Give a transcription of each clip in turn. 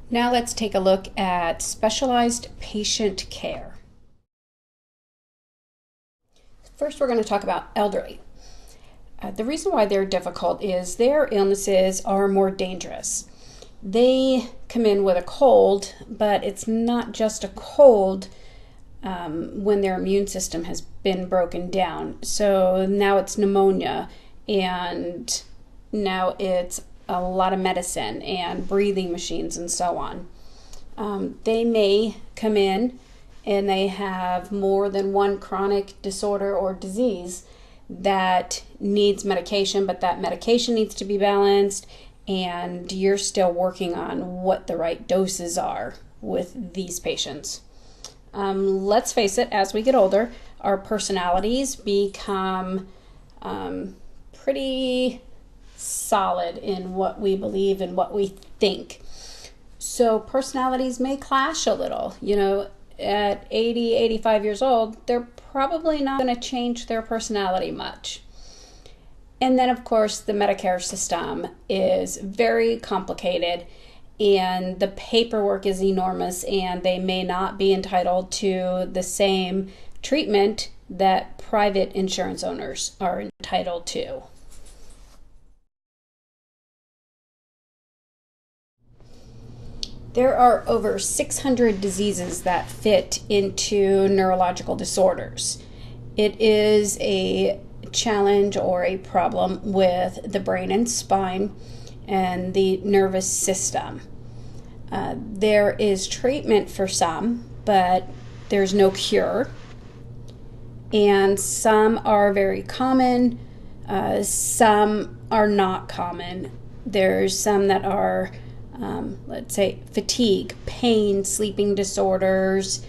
Now let's take a look at specialized patient care. First, we're going to talk about elderly. The reason why they're difficult is their illnesses are more dangerous. They come in with a cold, but it's not just a cold when their immune system has been broken down. So now it's pneumonia, and now it's a lot of medicine and breathing machines and so on. They may come in and they have more than one chronic disorder or disease that needs medication, but that medication needs to be balanced, and you're still working on what the right doses are with these patients. Let's face it, as we get older, our personalities become pretty solid in what we believe and what we think. So personalities may clash a little. At 80, 85 years old, they're probably not going to change their personality much. And then, of course, the Medicare system is very complicated, and the paperwork is enormous, and they may not be entitled to the same treatment that private insurance owners are entitled to. There are over 600 diseases that fit into neurological disorders. It is a challenge or a problem with the brain and spine and the nervous system. There is treatment for some, but there's no cure. And some are very common, some are not common. There's some that are let's say fatigue, pain, sleeping disorders,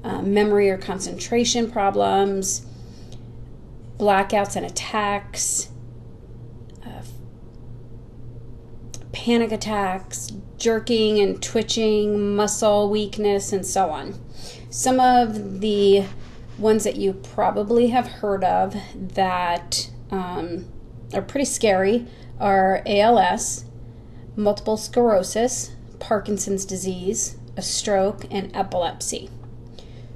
memory or concentration problems, blackouts and attacks, panic attacks, jerking and twitching, muscle weakness, and so on. Some of the ones that you probably have heard of that are pretty scary are ALS, multiple sclerosis, Parkinson's disease, a stroke, and epilepsy.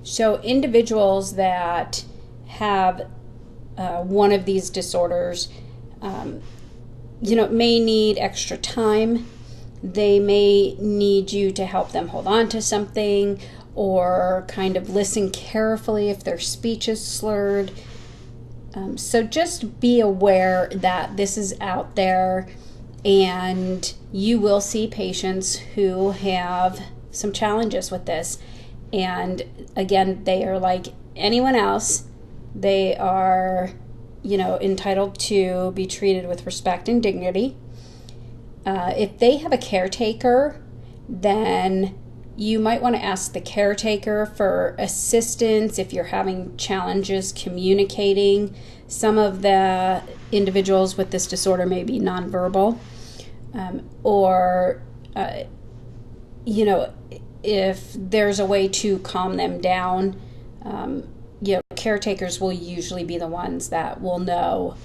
So individuals that have one of these disorders, may need extra time. They may need you to help them hold on to something or kind of listen carefully if their speech is slurred. So just be aware that this is out there, and you will see patients who have some challenges with this. And again, they are like anyone else. They are, entitled to be treated with respect and dignity. If they have a caretaker, then you might want to ask the caretaker for assistance if you're having challenges communicating. Some of the individuals with this disorder may be nonverbal. If there's a way to calm them down, caretakers will usually be the ones that will know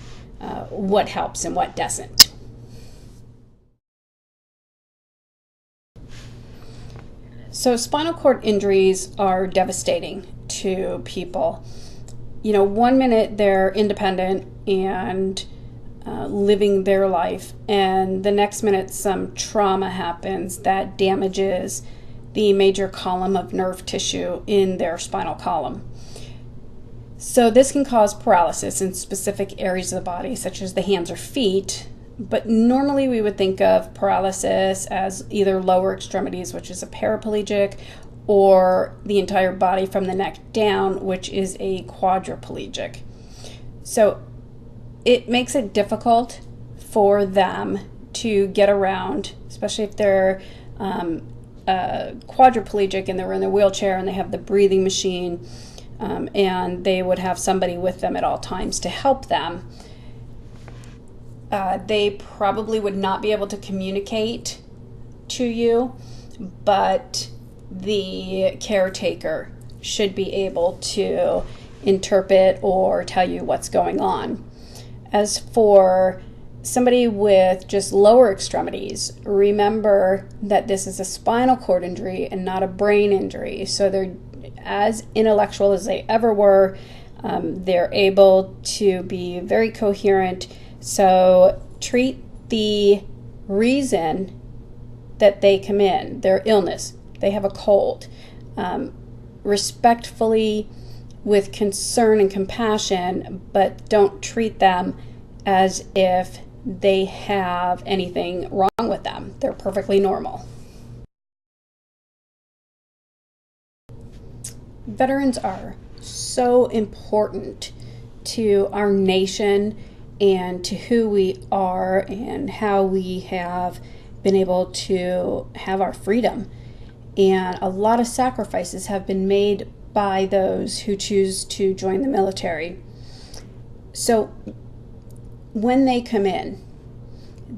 what helps and what doesn't. So spinal cord injuries are devastating to people. 1 minute they're independent and living their life, and the next minute some trauma happens that damages the major column of nerve tissue in their spinal column. So this can cause paralysis in specific areas of the body, such as the hands or feet, but normally we would think of paralysis as either lower extremities, which is a paraplegic, or the entire body from the neck down, which is a quadriplegic. So it makes it difficult for them to get around, especially if they're quadriplegic and they're in their wheelchair and they have the breathing machine, and they would have somebody with them at all times to help them. They probably would not be able to communicate to you, but the caretaker should be able to interpret or tell you what's going on. As for somebody with just lower extremities, remember that this is a spinal cord injury and not a brain injury. So they're as intellectual as they ever were. They're able to be very coherent. So treat the reason that they come in, their illness, they have a cold, respectfully, with concern and compassion, but don't treat them as if they have anything wrong with them. They're perfectly normal. Veterans are so important to our nation and to who we are and how we have been able to have our freedom. And a lot of sacrifices have been made by those who choose to join the military. So when they come in,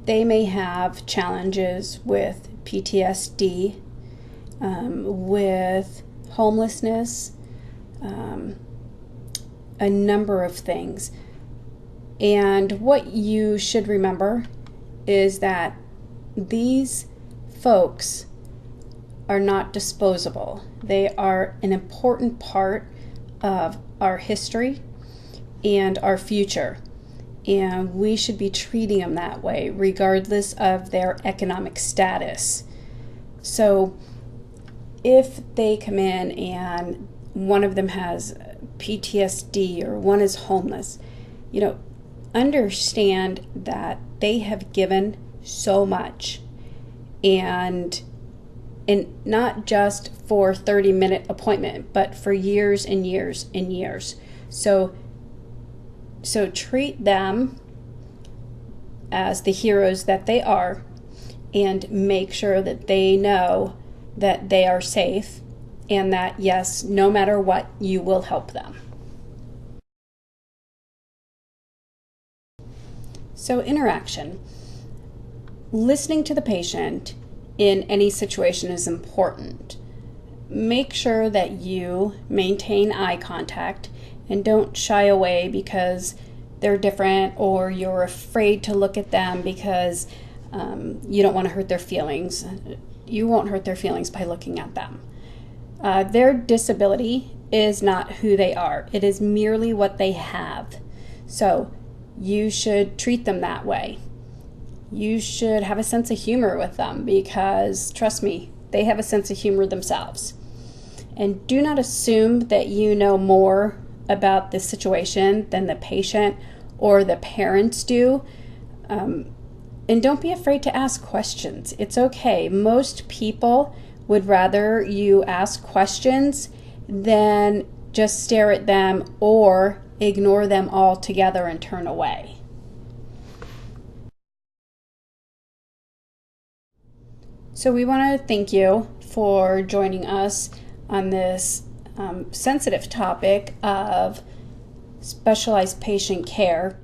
they may have challenges with PTSD, with homelessness, a number of things. And what you should remember is that these folks are not disposable. They are an important part of our history and our future. And we should be treating them that way, regardless of their economic status. So if they come in and one of them has PTSD or one is homeless, understand that they have given so much, and not just for 30-minute appointment, but for years and years and years. So treat them as the heroes that they are, and make sure that they know that they are safe, and that yes, no matter what, you will help them. So interaction. Listening to the patient in any situation is important. Make sure that you maintain eye contact and don't shy away because they're different, or you're afraid to look at them because you don't want to hurt their feelings. You won't hurt their feelings by looking at them. Their disability is not who they are. It is merely what they have. So you should treat them that way. You should have a sense of humor with them because, trust me, they have a sense of humor themselves. And do not assume that you know more about the situation than the patient or the parents do. And don't be afraid to ask questions. It's okay. Most people would rather you ask questions than just stare at them or ignore them altogether and turn away. So we want to thank you for joining us on this sensitive topic of specialized patient care.